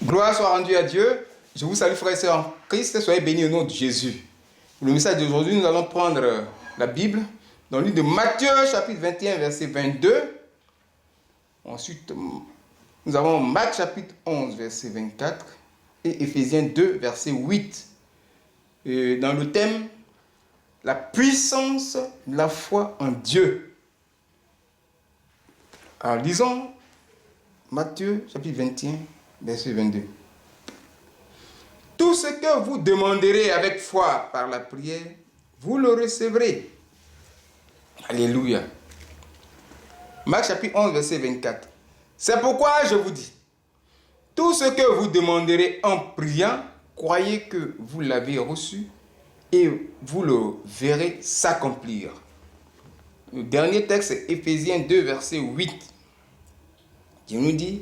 Gloire soit rendue à Dieu. Je vous salue, frères et sœurs en Christ. Soyez bénis au nom de Jésus. Pour le message d'aujourd'hui, nous allons prendre la Bible dans le livre de Matthieu, chapitre 21, verset 22. Ensuite, nous avons Marc, chapitre 11, verset 24. Et Éphésiens 2, verset 8. Dans le thème, la puissance de la foi en Dieu. Alors, lisons Matthieu, chapitre 21, verset 22. Tout ce que vous demanderez avec foi par la prière, vous le recevrez. Alléluia. Marc chapitre 11, verset 24. C'est pourquoi je vous dis, tout ce que vous demanderez en priant, croyez que vous l'avez reçu et vous le verrez s'accomplir. Le dernier texte, c'est Éphésiens 2, verset 8. Qui nous dit,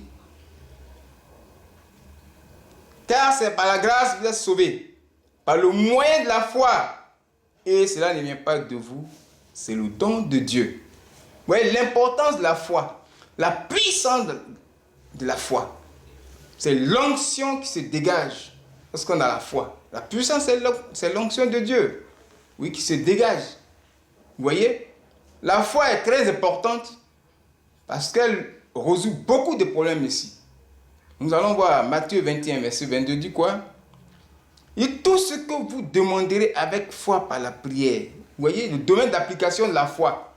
car c'est par la grâce que vous êtes sauvés, par le moyen de la foi. Et cela ne vient pas de vous, c'est le don de Dieu. Vous voyez l'importance de la foi, la puissance de la foi. C'est l'onction qui se dégage lorsqu'on a la foi. La puissance, c'est l'onction de Dieu, oui, qui se dégage. Vous voyez, la foi est très importante parce qu'elle résout beaucoup de problèmes ici. Nous allons voir Matthieu 21, verset 22, dit quoi? Et tout ce que vous demanderez avec foi par la prière. Vous voyez, le domaine d'application de la foi.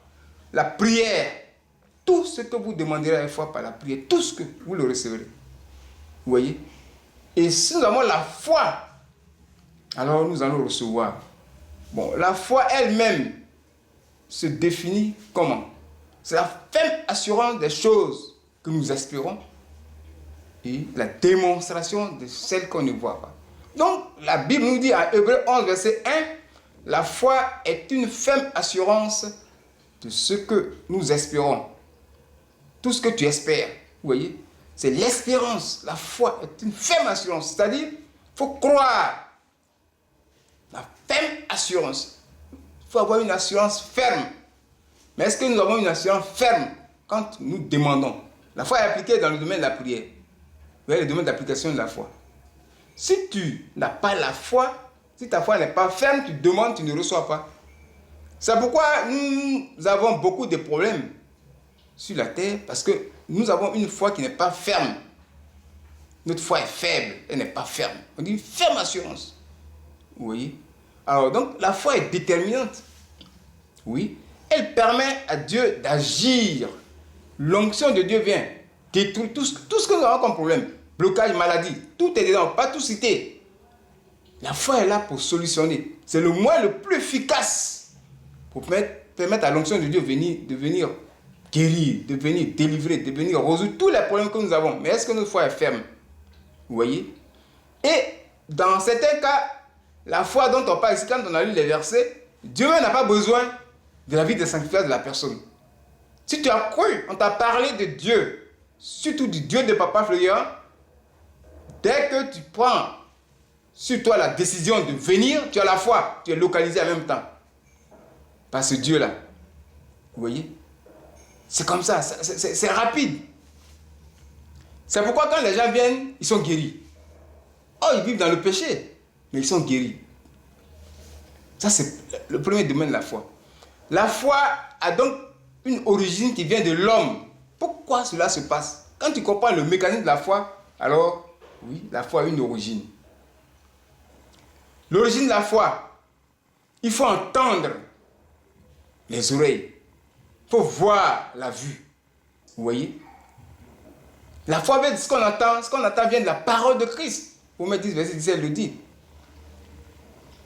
La prière. Tout ce que vous demanderez avec foi par la prière. Tout ce que vous le recevrez. Vous voyez? Et si nous avons la foi, alors nous allons recevoir. Bon, la foi elle-même se définit comment? C'est la ferme assurance des choses que nous espérons et la démonstration de celles qu'on ne voit pas. Donc, la Bible nous dit à Hébreux 11, verset 1, la foi est une ferme assurance de ce que nous espérons. Tout ce que tu espères, vous voyez, c'est l'espérance. La foi est une ferme assurance, c'est-à-dire, il faut croire. La ferme assurance. Il faut avoir une assurance ferme. Mais est-ce que nous avons une assurance ferme quand nous demandons? La foi est appliquée dans le domaine de la prière. Vous voyez le domaine d'application de la foi. Si tu n'as pas la foi, si ta foi n'est pas ferme, tu demandes, tu ne reçois pas. C'est pourquoi nous avons beaucoup de problèmes sur la terre, parce que nous avons une foi qui n'est pas ferme. Notre foi est faible, elle n'est pas ferme. On dit ferme assurance. Vous voyez? Alors donc la foi est déterminante. Oui. Elle permet à Dieu d'agir. L'onction de Dieu vient détruire tout ce que nous avons comme problème. Blocage, maladie, tout est dedans, pas tout cité. La foi est là pour solutionner. C'est le moyen le plus efficace pour permettre à l'onction de Dieu de venir guérir, de venir délivrer, de venir résoudre tous les problèmes que nous avons. Mais est-ce que notre foi est ferme? Vous voyez? Et dans certains cas, la foi dont on parle ici, quand on a lu les versets, Dieu n'a pas besoin de la vie de sanctification de la personne. Si tu as cru, on t'a parlé de Dieu, surtout du Dieu de Papa Florian, dès que tu prends sur toi la décision de venir, tu as la foi, tu es localisé en même temps. Par ce Dieu-là. Vous voyez? C'est comme ça, c'est rapide. C'est pourquoi quand les gens viennent, ils sont guéris. Oh, ils vivent dans le péché, mais ils sont guéris. Ça, c'est le premier domaine de la foi. La foi a donc une origine qui vient de l'homme. Pourquoi cela se passe? Quand tu comprends le mécanisme de la foi, alors, oui, la foi a une origine. L'origine de la foi, il faut entendre les oreilles. Il faut voir la vue. Vous voyez? La foi vient de ce qu'on entend. Ce qu'on entend vient de la parole de Christ. Romains 10, verset 17 le dit.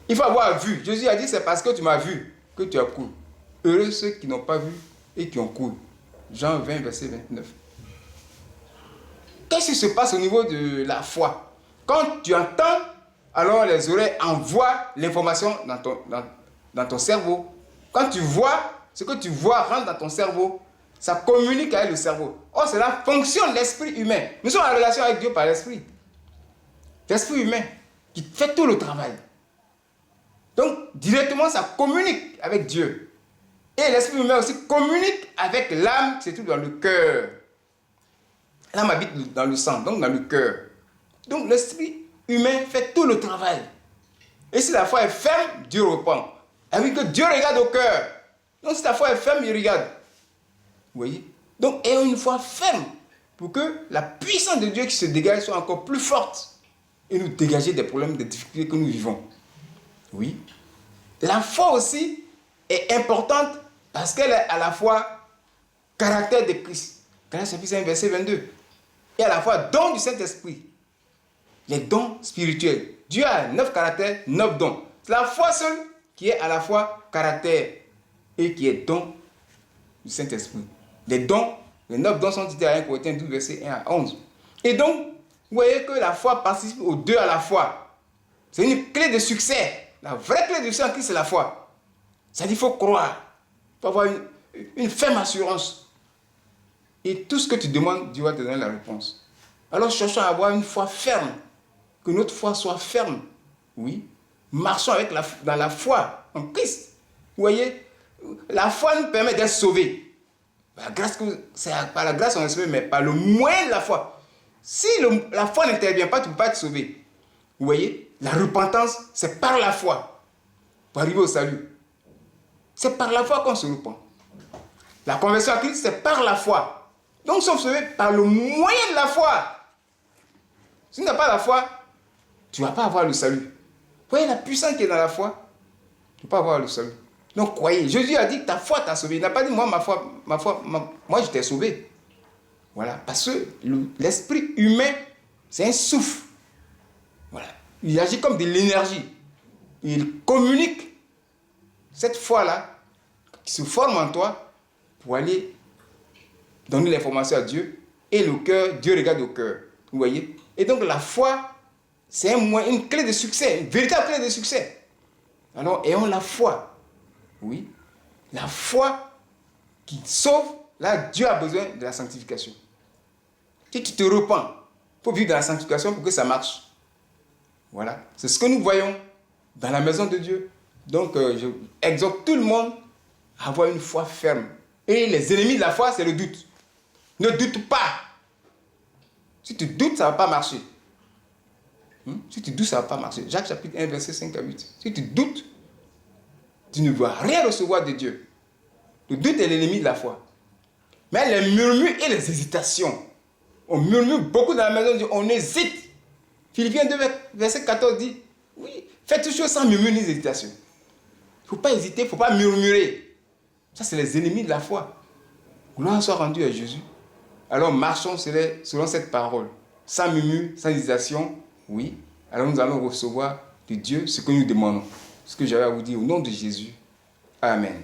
Il faut avoir vu. Jésus a dit, c'est parce que tu m'as vu que tu as cru. Heureux ceux qui n'ont pas vu et qui ont cru. Jean 20, verset 29. Qu'est-ce qui se passe au niveau de la foi? Quand tu entends, alors les oreilles envoient l'information dans ton cerveau. Quand tu vois, ce que tu vois rentre dans ton cerveau, ça communique avec le cerveau. Or, c'est la fonction de l'esprit humain. Nous sommes en relation avec Dieu par l'esprit. L'esprit humain qui fait tout le travail. Donc, directement, ça communique avec Dieu. Et l'esprit humain aussi communique avec l'âme qui se trouve dans le cœur. L'âme habite dans le sang, donc dans le cœur. Donc l'esprit humain fait tout le travail. Et si la foi est ferme, Dieu reprend. Avec que Dieu regarde au cœur. Donc si la foi est ferme, il regarde. Vous voyez? Donc ayons une foi ferme pour que la puissance de Dieu qui se dégage soit encore plus forte et nous dégager des problèmes, des difficultés que nous vivons. Oui. La foi aussi est importante parce qu'elle est à la fois caractère de Christ. Galates chapitre 5, verset 22. Et à la fois don du Saint-Esprit. Les dons spirituels. Dieu a 9 caractères, 9 dons. C'est la foi seule qui est à la fois caractère et qui est don du Saint-Esprit. Les dons, les 9 dons sont cités à 1 Corinthiens 12, verset 1 à 11. Et donc, vous voyez que la foi participe aux deux à la fois. C'est une clé de succès. La vraie clé de succès en Christ, c'est la foi. C'est-à-dire qu'il faut croire. Il faut avoir une ferme assurance. Et tout ce que tu demandes, Dieu va te donner la réponse. Alors cherchons à avoir une foi ferme. Que notre foi soit ferme. Oui. Marchons dans la foi en Christ. Vous voyez, la foi nous permet d'être sauvés. Par la grâce on est sauvé, mais par le moyen de la foi. Si la foi n'intervient pas, tu ne peux pas être sauvé. Vous voyez, la repentance, c'est par la foi. Pour arriver au salut. C'est par la foi qu'on se repent. La conversion à Christ, c'est par la foi. Donc nous sommes sauvés par le moyen de la foi. Si tu n'as pas la foi, tu ne vas pas avoir le salut. Vous voyez la puissance qui est dans la foi, tu ne peux pas avoir le salut. Donc croyez. Jésus a dit que ta foi t'a sauvé. Il n'a pas dit moi, moi je t'ai sauvé. Voilà. Parce que l'esprit humain, c'est un souffle. Voilà. Il agit comme de l'énergie. Il communique cette foi-là qui se forme en toi pour aller donner l'information à Dieu. Et le cœur, Dieu regarde au cœur. Vous voyez? Et donc la foi, c'est une clé de succès, une véritable clé de succès. Alors ayons la foi. Oui. La foi qui sauve, là Dieu a besoin de la sanctification. Si tu te repens, il faut vivre dans la sanctification pour que ça marche. Voilà. C'est ce que nous voyons dans la maison de Dieu. Donc je exhorte tout le monde à avoir une foi ferme. Et les ennemis de la foi, c'est le doute. Ne doute pas. Si tu doutes, ça ne va pas marcher. Si tu doutes, ça ne va pas marcher. Jacques chapitre 1, verset 5 à 8. Si tu doutes, tu ne vas rien recevoir de Dieu. Le doute est l'ennemi de la foi. Mais les murmures et les hésitations. On murmure beaucoup dans la maison de Dieu. On hésite. Philippiens 2, verset 14 dit, oui, faites toujours sans murmure ni hésitation. Il ne faut pas hésiter, il ne faut pas murmurer. Ça, c'est les ennemis de la foi. Gloire soit rendue à Jésus. Alors marchons selon cette parole. Sans murmure, sans hésitation, oui. Alors nous allons recevoir de Dieu ce que nous demandons. Ce que j'avais à vous dire au nom de Jésus. Amen.